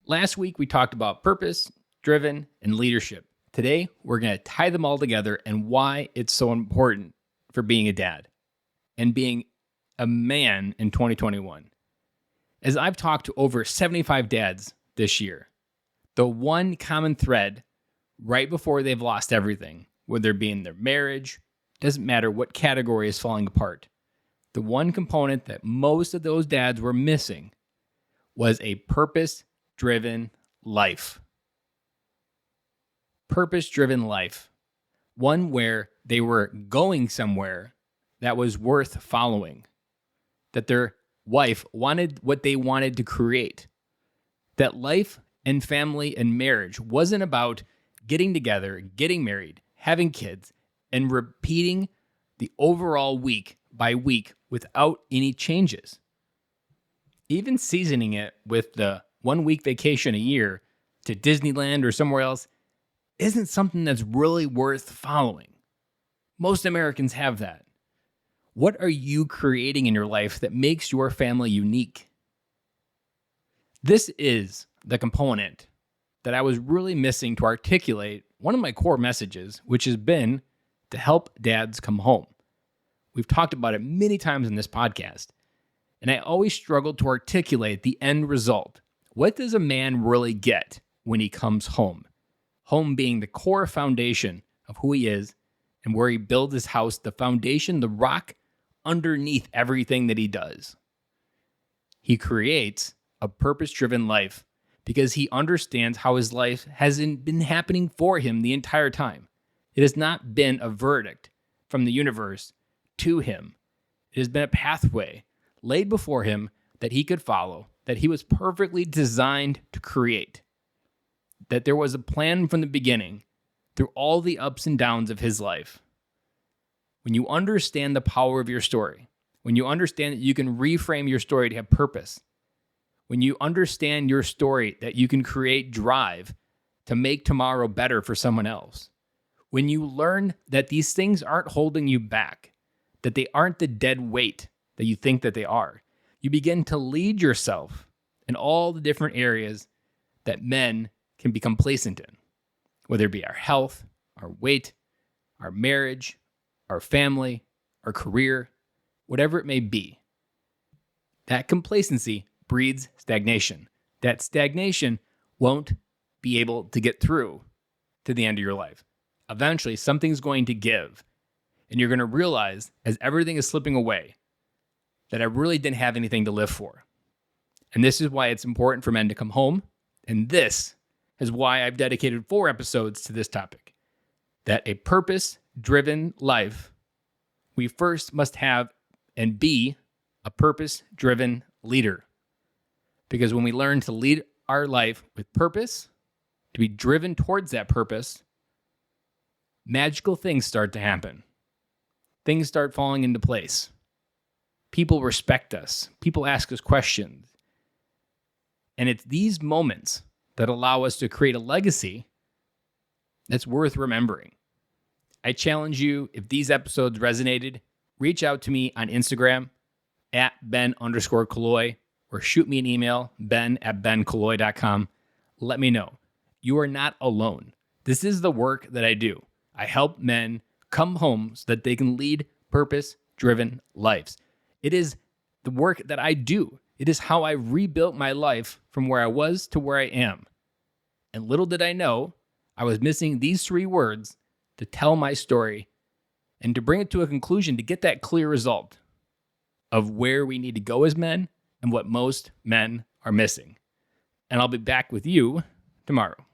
Last week, we talked about purpose, driven, and leadership. Today, we're going to tie them all together and why it's so important for being a dad and being a man in 2021. As I've talked to over 75 dads this year, the one common thread right before they've lost everything, whether it be in their marriage, doesn't matter what category is falling apart, the one component that most of those dads were missing was a purpose-driven life. Purpose-driven life. One where they were going somewhere that was worth following. That their wife wanted what they wanted to create. That life and family and marriage wasn't about getting together, getting married, having kids, and repeating the overall week by week without any changes. Even seasoning it with the 1 week vacation a year to Disneyland or somewhere else isn't something that's really worth following. Most Americans have that. What are you creating in your life that makes your family unique? This is the component that I was really missing to articulate one of my core messages, which has been to help dads come home. We've talked about it many times in this podcast, and I always struggled to articulate the end result. What does a man really get when he comes home? Home being the core foundation of who he is and where he builds his house, the foundation, the rock underneath everything that he does. He creates a purpose-driven life because he understands how his life hasn't been happening for him the entire time. It has not been a verdict from the universe to him. It has been a pathway laid before him that he could follow, that he was perfectly designed to create. That there was a plan from the beginning through all the ups and downs of his life. When you understand the power of your story, when you understand that you can reframe your story to have purpose, when you understand your story that you can create drive to make tomorrow better for someone else, when you learn that these things aren't holding you back, that they aren't the dead weight that you think that they are, you begin to lead yourself in all the different areas that men can be complacent in, whether it be our health, our weight, our marriage, our family, our career, whatever it may be. That complacency breeds stagnation. That stagnation won't be able to get through to the end of your life. Eventually, something's going to give, and you're going to realize as everything is slipping away that I really didn't have anything to live for. And this is why it's important for men to come home, and this is why I've dedicated 4 episodes to this topic. That a purpose-driven life, we first must have and be a purpose-driven leader. Because when we learn to lead our life with purpose, to be driven towards that purpose, magical things start to happen. Things start falling into place. People respect us. People ask us questions. And it's these moments that allow us to create a legacy that's worth remembering. I challenge you, if these episodes resonated, reach out to me on Instagram at Ben_Killoy or shoot me an email, ben@benkilloy.com. Let me know. You are not alone. This is the work that I do. I help men come home so that they can lead purpose-driven lives. It is the work that I do. It is how I rebuilt my life from where I was to where I am. And little did I know, I was missing these 3 words to tell my story and to bring it to a conclusion to get that clear result of where we need to go as men and what most men are missing. And I'll be back with you tomorrow.